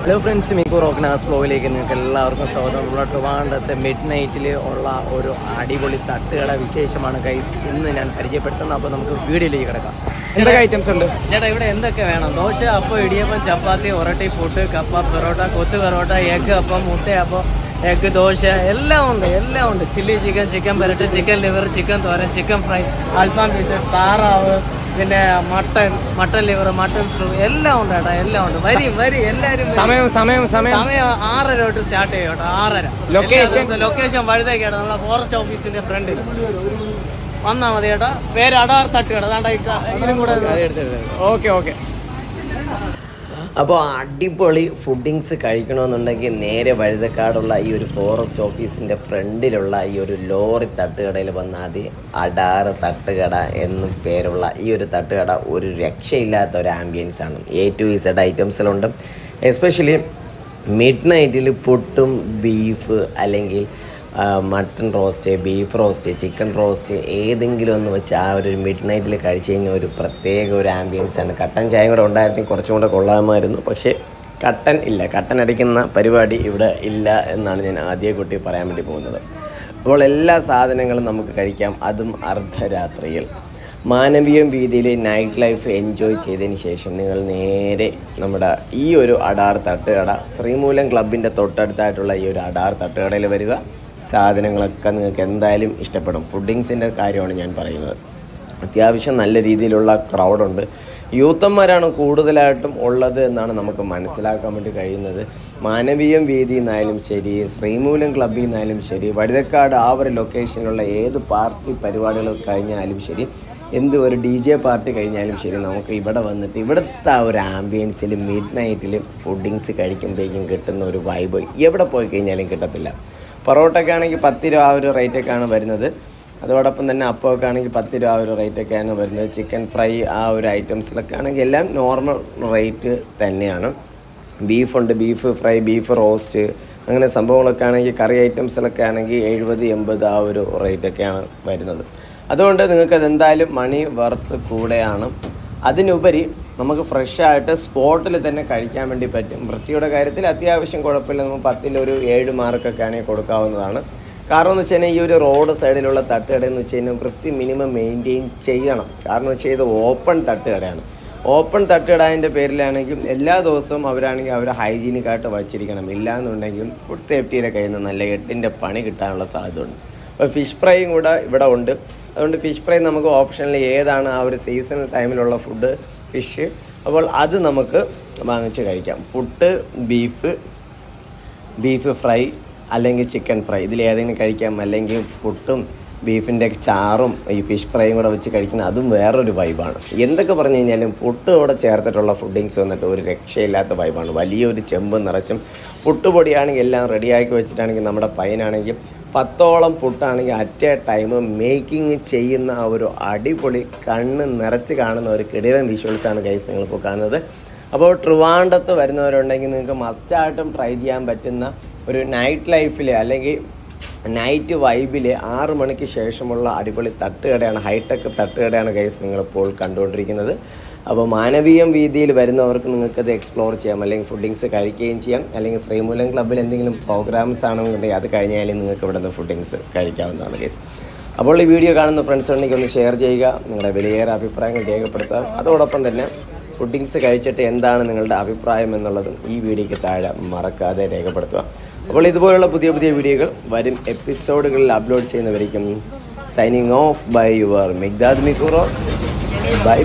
Hello friends, Miku റോക്കനാസ് ബ്ലോഗിലേക്ക് നിങ്ങൾക്ക് എല്ലാവർക്കും സ്വാഗതം. നമ്മുടെ ട്രിവാൻഡ്രത്തെ മിഡ് നൈറ്റിൽ ഉള്ള ഒരു അടിപൊളി തട്ടുകട വിശേഷമാണ് ഗൈസ് ഇന്ന് ഞാൻ പരിചയപ്പെടുത്തുന്നത്. അപ്പോൾ നമുക്ക് വീഡിയോയിലേക്ക് കിടക്കാം. എന്തൊക്കെ ഐറ്റംസ് ഉണ്ട് ചേട്ടാ? ഇവിടെ എന്തൊക്കെ വേണം? ദോശ, അപ്പം, ഇടിയപ്പം, ചപ്പാത്തി, ഒറട്ടി, പുട്ട്, കപ്പ, പെറോട്ട, കൊത്ത് പെറോട്ട, എഗ്ഗ് അപ്പം, മുട്ടയപ്പം, എഗ്ഗ് ദോശ, എല്ലാം ഉണ്ട്. ചില്ലി ചിക്കൻ, ചിക്കൻ പെരട്ട്, ചിക്കൻ ലിവർ, ചിക്കൻ തോരൻ, ചിക്കൻ ഫ്രൈ, അൽഫാം പീസ്, താറാവ്, പിന്നെ മട്ടൻ ലിവർ, മട്ടൻ സ്റ്റൂ, എല്ലാം ഉണ്ട് ചേട്ടാ, എല്ലാം ഉണ്ട്. വരി എല്ലാവരും. സമയം 6:30 തൊട്ട് സ്റ്റാർട്ട് ചെയ്യും കേട്ടോ. 6:30. ലൊക്കേഷൻ വഴുതേക്കാണ്, നമ്മളെ ഫോറസ്റ്റ് ഓഫീസിന്റെ ഫ്രണ്ടിൽ വന്നാൽ മതി ചേട്ടാ. പേര് അടാർ തട്ടുകട. അതാണ്ട് ഇതും കൂടെ ഓക്കെ. അപ്പോൾ അടിപൊളി ഫുഡിങ്സ് കഴിക്കണമെന്നുണ്ടെങ്കിൽ നേരെ വഴുതക്കാടുള്ള ഈ ഒരു ഫോറസ്റ്റ് ഓഫീസിൻ്റെ ഫ്രണ്ടിലുള്ള ഈ ഒരു ലോറി തട്ടുകടയിൽ വന്നാൽ മതി. അടാറ് തട്ടുകട എന്നും പേരുള്ള ഈ ഒരു തട്ടുകട ഒരു രക്ഷയില്ലാത്ത ഒരു ആംബിയൻസ് ആണ്. A to Z ഐറ്റംസിലുണ്ട്. എസ്പെഷ്യലി മിഡ് നൈറ്റിൽ പുട്ടും ബീഫ് അല്ലെങ്കിൽ mutton roast, beef roast, chicken roast ഏതെങ്കിലും ഒന്ന് വെച്ച് ആ ഒരു മിഡ് നൈറ്റിൽ കഴിച്ച് കഴിഞ്ഞാൽ ഒരു പ്രത്യേക ഒരു ആംബിയൻസാണ്. കട്ടൻ ചായ കൂടെ ഉണ്ടായിരുന്നെങ്കിൽ കുറച്ചും കൂടെ കൊള്ളാമായിരുന്നു. പക്ഷേ കട്ടൻ ഇല്ല, കട്ടൻ അടിക്കുന്ന പരിപാടി ഇവിടെ ഇല്ല എന്നാണ് ഞാൻ ആദ്യ കുട്ടി പറയാൻ വേണ്ടി പോകുന്നത്. അപ്പോൾ എല്ലാ സാധനങ്ങളും നമുക്ക് കഴിക്കാം, അതും അർദ്ധരാത്രിയിൽ. മാനവീയം വീതിയിൽ നൈറ്റ് ലൈഫ് എൻജോയ് ചെയ്തതിന് ശേഷം നിങ്ങൾ നേരെ നമ്മുടെ ഈ ഒരു അടാർ തട്ടുകട, ശ്രീമൂലം ക്ലബിൻ്റെ തൊട്ടടുത്തായിട്ടുള്ള ഈ ഒരു അടാർ തട്ടുകടയിൽ വരിക. സാധനങ്ങളൊക്കെ നിങ്ങൾക്ക് എന്തായാലും ഇഷ്ടപ്പെടും. ഫുഡിങ്സിൻ്റെ കാര്യമാണ് ഞാൻ പറയുന്നത്. അത്യാവശ്യം നല്ല രീതിയിലുള്ള ക്രൗഡുണ്ട്. യൂത്തന്മാരാണ് കൂടുതലായിട്ടും ഉള്ളത് എന്നാണ് നമുക്ക് മനസ്സിലാക്കാൻ വേണ്ടി കഴിയുന്നത്. മാനവീയം വീതിയിൽ നിന്നായാലും ശരി, ശ്രീമൂലം ക്ലബ്ബിൽ നിന്നായാലും ശരി, വഴുതക്കാട് ആ ഒരു ലൊക്കേഷനിലുള്ള ഏത് പാർട്ടി പരിപാടികൾ കഴിഞ്ഞാലും ശരി, എന്ത് ഒരു DJ പാർട്ടി കഴിഞ്ഞാലും ശരി, നമുക്ക് ഇവിടെ വന്നിട്ട് ഇവിടുത്തെ ആ ഒരു ആംബിയൻസിൽ മിഡ് നൈറ്റിൽ ഫുഡിങ്സ് കഴിക്കുമ്പോഴേക്കും കിട്ടുന്ന ഒരു വൈബ് എവിടെ പോയി കഴിഞ്ഞാലും കിട്ടത്തില്ല. പൊറോട്ടയ്ക്കാണെങ്കിൽ 10 രൂപ ആ ഒരു റേറ്റൊക്കെയാണ് വരുന്നത്. അതോടൊപ്പം തന്നെ അപ്പമൊക്കെ ആണെങ്കിൽ 10 രൂപ ആ ഒരു റേറ്റൊക്കെയാണ് വരുന്നത്. ചിക്കൻ ഫ്രൈ ആ ഒരു ഐറ്റംസിലൊക്കെ ആണെങ്കിൽ എല്ലാം നോർമൽ റേറ്റ് തന്നെയാണ്. ബീഫുണ്ട്, ബീഫ് ഫ്രൈ, ബീഫ് റോസ്റ്റ്, അങ്ങനെ സംഭവങ്ങളൊക്കെ ആണെങ്കിൽ കറി ഐറ്റംസിലൊക്കെ ആണെങ്കിൽ 70-80 ആ ഒരു റേറ്റൊക്കെയാണ് വരുന്നത്. അതുകൊണ്ട് നിങ്ങൾക്കത് എന്തായാലും മണി വർത്ത് കൂടെയാണ്. അതിനുപരി നമുക്ക് ഫ്രഷായിട്ട് സ്പോട്ടിൽ തന്നെ കഴിക്കാൻ വേണ്ടി പറ്റും. വൃത്തിയുടെ കാര്യത്തിൽ അത്യാവശ്യം കുഴപ്പമില്ല. നമുക്ക് 10-ൽ ഒരു 7 മാർക്കൊക്കെ ആണെങ്കിൽ കൊടുക്കാവുന്നതാണ്. കാരണം എന്ന് വെച്ച് കഴിഞ്ഞാൽ ഈ ഒരു റോഡ് സൈഡിലുള്ള തട്ടുകട എന്ന് വെച്ച് കഴിഞ്ഞാൽ വൃത്തി മിനിമം മെയിൻറ്റെയിൻ ചെയ്യണം. കാരണം വെച്ചാൽ ഇത് ഓപ്പൺ തട്ടുകടയാണ്. ഓപ്പൺ തട്ടുകടേൻ്റെ പേരിലാണെങ്കിൽ എല്ലാ ദിവസവും അവരാണെങ്കിൽ അവർ ഹൈജീനിക്കായിട്ട് വച്ചിരിക്കണം. ഇല്ലയെന്നുണ്ടെങ്കിൽ ഫുഡ് സേഫ്റ്റിയുടെ കയ്യിൽ നിന്ന് നല്ല 8ൻ്റെ പണി കിട്ടാനുള്ള സാധ്യതയുണ്ട്. അപ്പോൾ ഫിഷ് ഫ്രൈയും കൂടെ ഇവിടെ ഉണ്ട്. അതുകൊണ്ട് ഫിഷ് ഫ്രൈ നമുക്ക് ഓപ്ഷനിൽ ഏതാണ് ആ ഒരു സീസണൽ ടൈമിലുള്ള ഫുഡ്, ഫിഷ്, അപ്പോൾ അത് നമുക്ക് വാങ്ങിച്ച് കഴിക്കാം. പുട്ട്, ബീഫ് ഫ്രൈ അല്ലെങ്കിൽ ചിക്കൻ ഫ്രൈ, ഇതിലേതെങ്കിലും കഴിക്കാം. അല്ലെങ്കിൽ പുട്ടും ബീഫിൻ്റെ ചാറും ഈ ഫിഷ് ഫ്രൈയും കൂടെ വെച്ച് കഴിക്കുന്നത് അതും വേറൊരു വൈബാണ്. എന്തൊക്കെ പറഞ്ഞു കഴിഞ്ഞാലും പുട്ട് ഇവിടെ ചേർത്തിട്ടുള്ള ഫുഡിങ്സ് വന്നിട്ട് ഒരു രക്ഷയില്ലാത്ത വൈബാണ്. വലിയൊരു ചെമ്പ് നിറച്ചും പുട്ടുപൊടിയാണെങ്കിൽ എല്ലാം റെഡിയാക്കി വെച്ചിട്ടാണെങ്കിൽ നമ്മുടെ പയ്യനാണെങ്കിൽ 10ഓളം പുട്ടാണെങ്കിൽ അറ്റ് എ ടൈം മേക്കിങ് ചെയ്യുന്ന ആ ഒരു അടിപൊളി കണ്ണ് നിറച്ച് കാണുന്ന ഒരു കിടിലൻ വിഷ്വൽസാണ് ഗൈസ് നിങ്ങളിപ്പോൾ കാണുന്നത്. അപ്പോൾ ട്രിവാൻഡ്രത്ത് വരുന്നവരുണ്ടെങ്കിൽ നിങ്ങൾക്ക് മസ്റ്റായിട്ടും ട്രൈ ചെയ്യാൻ പറ്റുന്ന ഒരു നൈറ്റ് ലൈഫിൽ അല്ലെങ്കിൽ നൈറ്റ് വൈബിൽ 6 മണിക്ക് ശേഷമുള്ള അടിപൊളി തട്ടുകടയാണ്, ഹൈടെക് തട്ടുകടയാണ് ഗൈസ് നിങ്ങളിപ്പോൾ കണ്ടുകൊണ്ടിരിക്കുന്നത്. അപ്പോൾ മാനവീയം വീതിയിൽ വരുന്നവർക്ക് നിങ്ങൾക്കത് എക്സ്പ്ലോർ ചെയ്യാം, അല്ലെങ്കിൽ ഫുഡിങ്സ് കഴിക്കുകയും ചെയ്യാം. അല്ലെങ്കിൽ ശ്രീമൂലം ക്ലബ്ബിൽ എന്തെങ്കിലും പ്രോഗ്രാംസ് ആണെന്നുണ്ടെങ്കിൽ അത് കഴിഞ്ഞാലും നിങ്ങൾക്ക് ഇവിടെ നിന്ന് ഫുഡിങ്സ് കഴിക്കാവുന്നതാണ് ഗൈസ്. അപ്പോൾ ഈ വീഡിയോ കാണുന്ന ഫ്രണ്ട്സ് ഉണ്ടെങ്കിൽ ഒന്ന് ഷെയർ ചെയ്യുക, നിങ്ങളുടെ വിലയേറെ അഭിപ്രായങ്ങൾ രേഖപ്പെടുത്തുക. അതോടൊപ്പം തന്നെ ഫുഡിങ്സ് കഴിച്ചിട്ട് എന്താണ് നിങ്ങളുടെ അഭിപ്രായം എന്നുള്ളതും ഈ വീഡിയോയ്ക്ക് താഴെ മറക്കാതെ രേഖപ്പെടുത്തുക. അപ്പോൾ ഇതുപോലുള്ള പുതിയ വീഡിയോകൾ വരും എപ്പിസോഡുകളിൽ അപ്ലോഡ് ചെയ്യുന്നവരിക്കും. Signing off by your Migdad മിക്കുറോ. ബൈ.